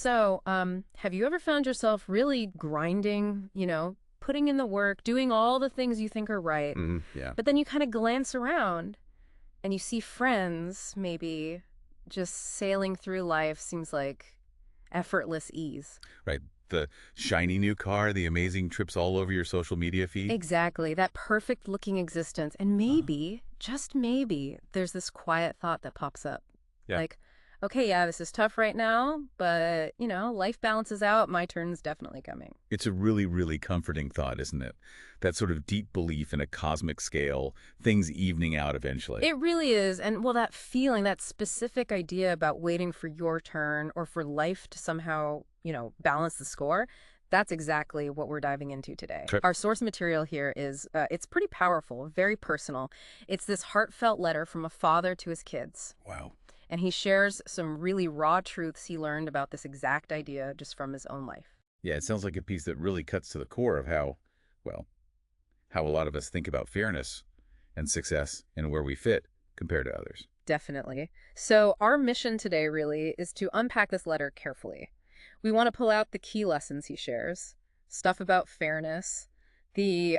So, have you ever found yourself really grinding, putting in the work, doing all the things you think are right, Yeah. but then you kind of glance around and you see friends maybe just sailing through life seems like effortless ease. Right. The shiny new car, the amazing trips all over your social media feed. Exactly, that perfect looking existence. And Uh-huh. maybe, just maybe, there's this quiet thought that pops up. Yeah. Like, okay, yeah, this is tough right now, but, life balances out. My turn's definitely coming. It's a really, really comforting thought, isn't it? That sort of deep belief in a cosmic scale, things evening out eventually. It really is. And well, that feeling, that specific idea about waiting for your turn or for life to somehow, balance the score, that's exactly what we're diving into today. Okay. Our source material here is, it's pretty powerful, very personal. It's this heartfelt letter from a father to his kids. Wow. And he shares some really raw truths he learned about this exact idea just from his own life. Yeah, it sounds like a piece that really cuts to the core of well, how a lot of us think about fairness and success and where we fit compared to others. Definitely. So, our mission today really is to unpack this letter carefully. We want to pull out the key lessons he shares, stuff about fairness, the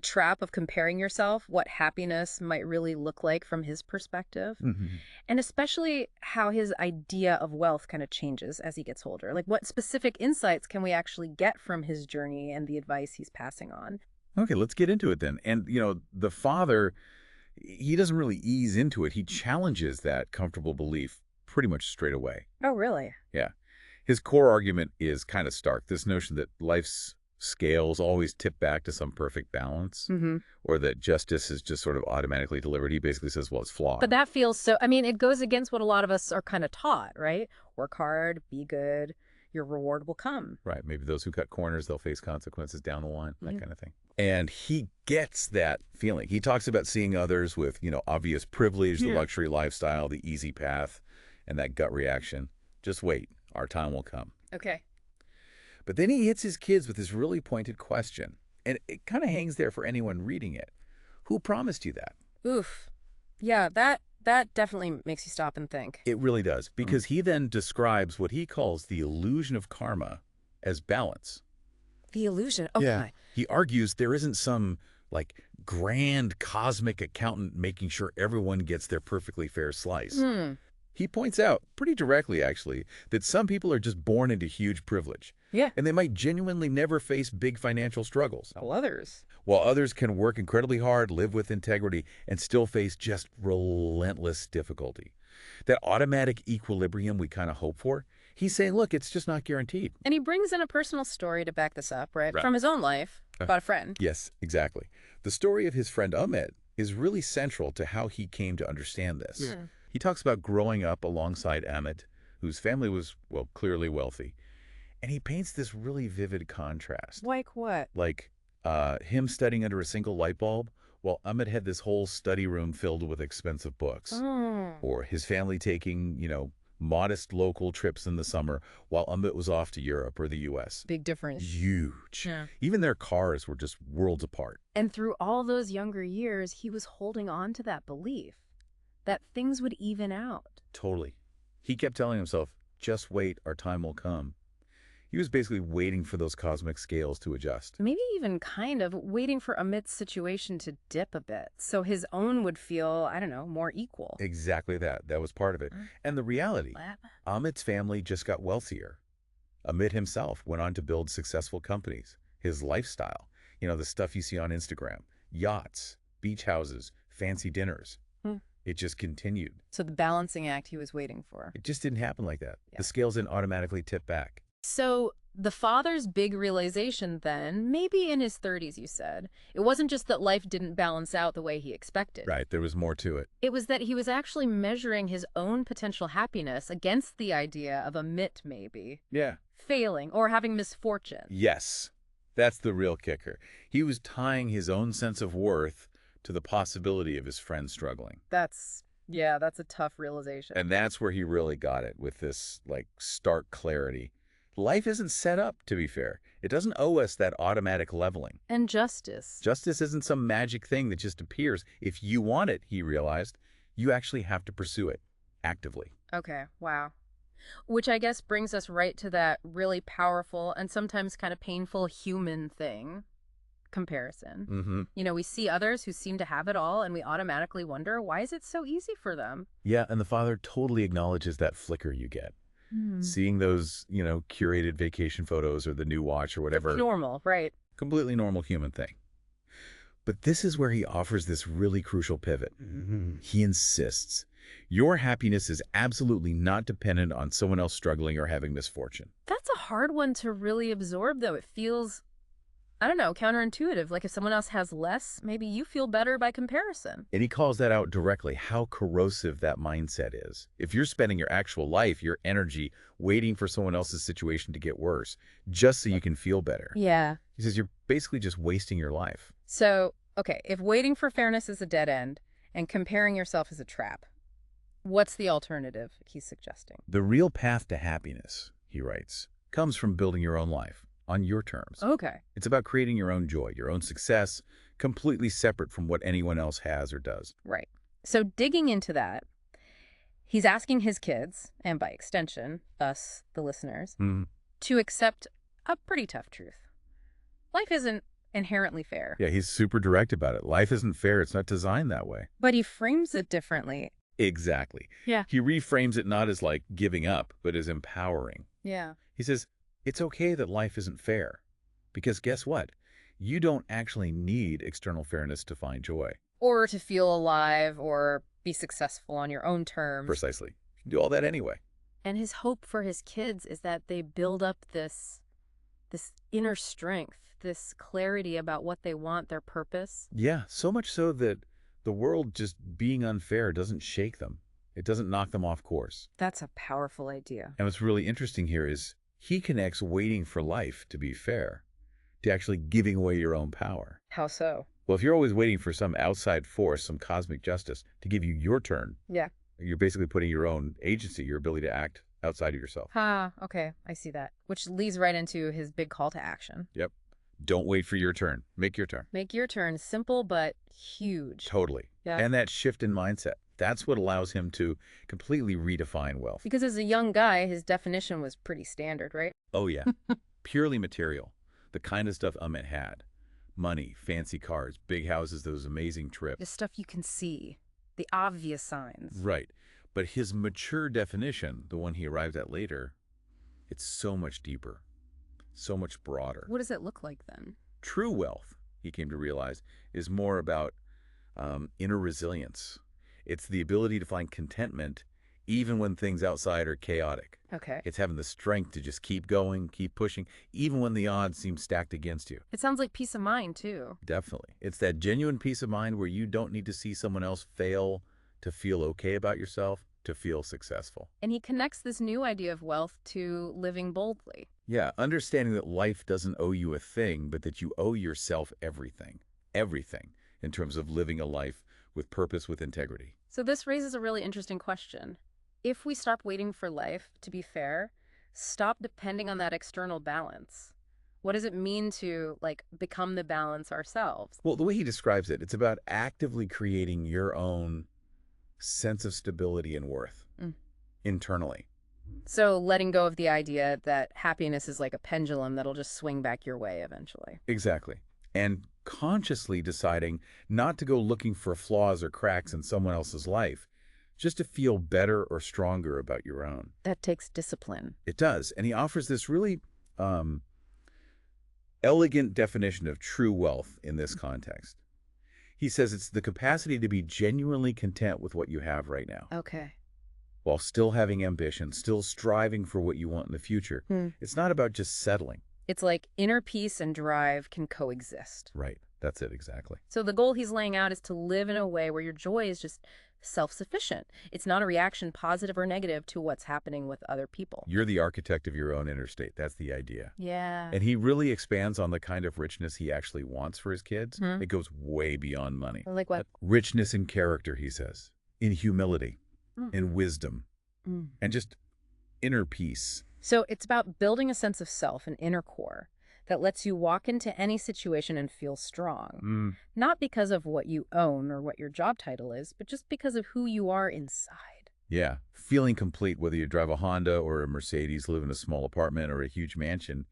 trap of comparing yourself, what happiness might really look like from his perspective, Hmm. and especially how his idea of wealth kind of changes as he gets older. Like, what specific insights can we actually get from his journey and the advice he's passing on? Okay, let's get into it then. And, the father, he doesn't really ease into it. He challenges that comfortable belief pretty much straight away. Oh, really? Yeah. His core argument is kind of stark. This notion that life's scales always tip back to some perfect balance, Mm-hmm. or that justice is just sort of automatically delivered. He basically says, well, it's flawed. But that feels so, I mean, it goes against what a lot of us are kind of taught, right? Work hard, be good, your reward will come. Right. Maybe those who cut corners, they'll face consequences down the line, that Yeah. kind of thing. And he gets that feeling. He talks about seeing others with, obvious privilege, the Yeah. luxury lifestyle, the easy path, and that gut reaction. Just wait. Our time will come. Okay. But then he hits his kids with this really pointed question. And it kind of hangs there for anyone reading it. Who promised you that? Oof. Yeah, that definitely makes you stop and think. It really does. Because he then describes what he calls the illusion of karma as balance. The illusion. Okay. Yeah. He argues there isn't some, like, grand cosmic accountant making sure everyone gets their perfectly fair slice. Hmm. He points out, pretty directly actually, that some people are just born into huge privilege, Yeah. and they might genuinely never face big financial struggles, Well, others. while others can work incredibly hard, live with integrity, and still face just relentless difficulty. That automatic equilibrium we kind of hope for, he's saying, look, it's just not guaranteed. And he brings in a personal story to back this up, right? Right. From his own life about a friend. Yes, exactly. The story of his friend Ahmed is really central to how he came to understand this. Yeah. He talks about growing up alongside Ahmed, whose family was, well, clearly wealthy. And he paints this really vivid contrast. Like what? Like him studying under a single light bulb, while Ahmed had this whole study room filled with expensive books. Oh. Or his family taking, modest local trips in the summer, while Ahmed was off to Europe or the U.S. Big difference. Huge. Yeah. Even their cars were just worlds apart. And through all those younger years, he was holding on to that belief that things would even out. Totally. He kept telling himself, just wait, our time will come. He was basically waiting for those cosmic scales to adjust. Maybe even kind of waiting for Amit's situation to dip a bit so his own would feel, I don't know, more equal. Exactly that. That was part of it. And the reality, What? Amit's family just got wealthier. Amit himself went on to build successful companies. His lifestyle, the stuff you see on Instagram, yachts, beach houses, fancy dinners. Hmm. It just continued. So the balancing act he was waiting for. It just didn't happen like that. Yeah. The scales didn't automatically tip back. So the father's big realization then, maybe in his 30s, you said, it wasn't just that life didn't balance out the way he expected. Right, there was more to it. It was that he was actually measuring his own potential happiness against the idea of Amit maybe Yeah. failing or having misfortune. Yes, that's the real kicker. He was tying his own sense of worth to the possibility of his friend struggling. That's a tough realization. And that's where he really got it, with this, stark clarity. Life isn't set up to be fair. It doesn't owe us that automatic leveling. And justice. Justice isn't some magic thing that just appears. If you want it, he realized, you actually have to pursue it actively. Okay, wow. Which I guess brings us right to that really powerful and sometimes kind of painful human thing, comparison. Mm-hmm. We see others who seem to have it all, and we automatically wonder, why is it so easy for them? Yeah, and the father totally acknowledges that flicker you get. Seeing those, curated vacation photos or the new watch or whatever, Normal, right? completely normal human thing. But this is where he offers this really crucial pivot. He insists, your happiness is absolutely not dependent on someone else struggling or having misfortune. That's a hard one to really absorb, though. It feels, I don't know, counterintuitive. Like if someone else has less, maybe you feel better by comparison. And he calls that out directly, how corrosive that mindset is. If you're spending your actual life, your energy, waiting for someone else's situation to get worse, just so you can feel better. Yeah. He says you're basically just wasting your life. So, okay, if waiting for fairness is a dead end and comparing yourself is a trap, what's the alternative he's suggesting? The real path to happiness, he writes, comes from building your own life on your terms. Okay. It's about creating your own joy, your own success, completely separate from what anyone else has or does. Right. So digging into that, he's asking his kids, and by extension, us, the listeners, to accept a pretty tough truth. Life isn't inherently fair. Yeah, he's super direct about it. Life isn't fair. It's not designed that way. But he frames it differently. Exactly. Yeah. He reframes it not as like giving up, but as empowering. Yeah. He says, it's okay that life isn't fair. Because guess what? You don't actually need external fairness to find joy. Or to feel alive or be successful on your own terms. Precisely. You can do all that anyway. And his hope for his kids is that they build up this inner strength, this clarity about what they want, their purpose. Yeah, so much so that the world just being unfair doesn't shake them. It doesn't knock them off course. That's a powerful idea. And what's really interesting here is he connects waiting for life to be fair to actually giving away your own power. How so? Well, if you're always waiting for some outside force, some cosmic justice to give you your turn, Yeah. you're basically putting your own agency, your ability to act outside of yourself. Okay, I see that. Which leads right into his big call to action. Yep. Don't wait for your turn. Make your turn. Make your turn. Simple but huge. Totally. Yeah. And that shift in mindset, that's what allows him to completely redefine wealth. Because as a young guy, his definition was pretty standard, right? Oh, yeah. Purely material. The kind of stuff Amit had. Money, fancy cars, big houses, those amazing trips. The stuff you can see. The obvious signs. Right. But his mature definition, the one he arrived at later, it's so much deeper, so much broader. What does it look like then? True wealth, he came to realize, is more about inner resilience. It's the ability to find contentment even when things outside are chaotic. Okay. It's having the strength to just keep going, keep pushing, even when the odds seem stacked against you. It sounds like peace of mind, too. Definitely. It's that genuine peace of mind where you don't need to see someone else fail to feel okay about yourself, to feel successful. And he connects this new idea of wealth to living boldly. Yeah, understanding that life doesn't owe you a thing, but that you owe yourself everything. Everything, in terms of living a life with purpose, with integrity. So this raises a really interesting question. If we stop waiting for life to be fair, stop depending on that external balance, what does it mean to, become the balance ourselves? Well, the way he describes it, it's about actively creating your own sense of stability and worth internally. So letting go of the idea that happiness is like a pendulum that'll just swing back your way eventually. Exactly. And consciously deciding not to go looking for flaws or cracks in someone else's life, just to feel better or stronger about your own. That takes discipline. It does. And he offers this really elegant definition of true wealth in this context. He says it's the capacity to be genuinely content with what you have right now, Okay. while still having ambition, still striving for what you want in the future. It's not about just settling. It's like inner peace and drive can coexist. Right. That's it, exactly. So the goal he's laying out is to live in a way where your joy is just self-sufficient. It's not a reaction, positive or negative, to what's happening with other people. You're the architect of your own inner state. That's the idea. Yeah. And he really expands on the kind of richness he actually wants for his kids. It goes way beyond money. Like what? Richness in character, he says, in humility, in wisdom, and just inner peace. So it's about building a sense of self, an inner core, that lets you walk into any situation and feel strong. Not because of what you own or what your job title is, but just because of who you are inside. Yeah, feeling complete, whether you drive a Honda or a Mercedes, live in a small apartment or a huge mansion,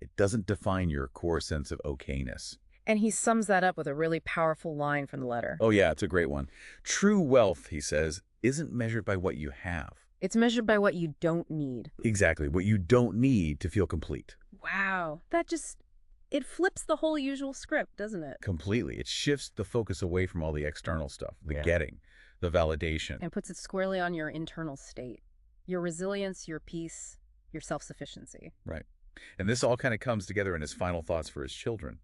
it doesn't define your core sense of okayness. And he sums that up with a really powerful line from the letter. Oh yeah, it's a great one. True wealth, he says, isn't measured by what you have. It's measured by what you don't need. Exactly, what you don't need to feel complete. Wow. It flips the whole usual script, doesn't it? Completely. It shifts the focus away from all the external stuff, the Yeah. getting, the validation. And puts it squarely on your internal state, your resilience, your peace, your self-sufficiency. Right. And this all kind of comes together in his final thoughts for his children.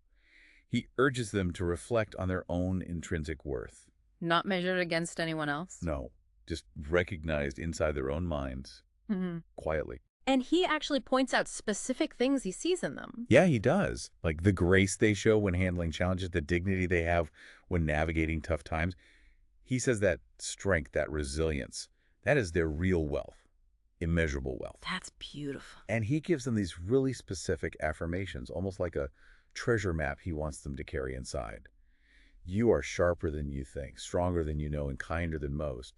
He urges them to reflect on their own intrinsic worth. Not measured against anyone else. No, just recognized inside their own minds, quietly. And he actually points out specific things he sees in them. Yeah, he does. Like the grace they show when handling challenges, the dignity they have when navigating tough times. He says that strength, that resilience, that is their real wealth, immeasurable wealth. That's beautiful. And he gives them these really specific affirmations, almost like a treasure map he wants them to carry inside. You are sharper than you think, stronger than you know, and kinder than most.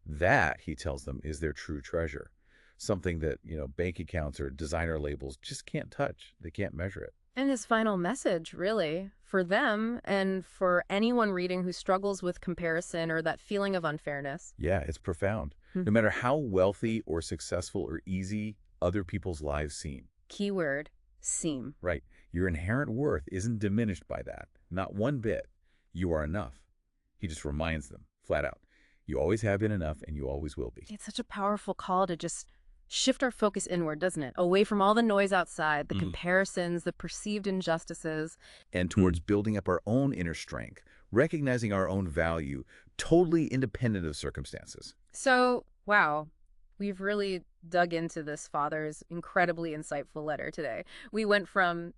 That, he tells them, is their true treasure. Something that, bank accounts or designer labels just can't touch. They can't measure it. And his final message, really, for them and for anyone reading who struggles with comparison or that feeling of unfairness. Yeah, it's profound. No matter how wealthy or successful or easy other people's lives seem. Keyword, seem. Right. Your inherent worth isn't diminished by that. Not one bit. You are enough. He just reminds them, flat out, you always have been enough and you always will be. It's such a powerful call to just shift our focus inward, doesn't it? Away from all the noise outside, the comparisons, the perceived injustices. And towards building up our own inner strength, recognizing our own value, totally independent of circumstances. So, wow, we've really dug into this father's incredibly insightful letter today. We went from,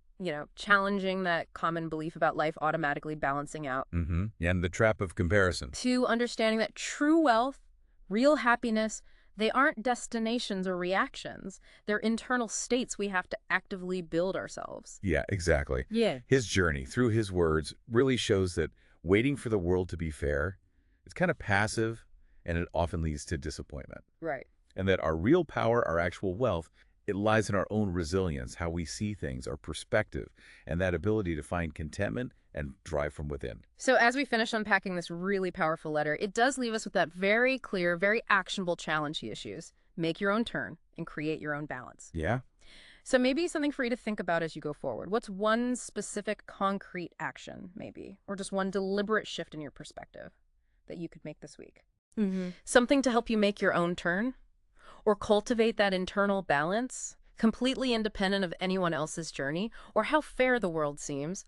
challenging that common belief about life automatically balancing out And the trap of comparison. to understanding that true wealth, real happiness, they aren't destinations or reactions. They're internal states we have to actively build ourselves. Yeah, exactly. Yeah. His journey, through his words, really shows that waiting for the world to be fair, it's kind of passive, and it often leads to disappointment. Right. And that our real power, our actual wealth, it lies in our own resilience, how we see things, our perspective, and that ability to find contentment and drive from within. So as we finish unpacking this really powerful letter, it does leave us with that very clear, very actionable challenge he issues. Make your own turn and create your own balance. Yeah? So maybe something for you to think about as you go forward. What's one specific concrete action, maybe, or just one deliberate shift in your perspective that you could make this week? Something to help you make your own turn or cultivate that internal balance, completely independent of anyone else's journey or how fair the world seems,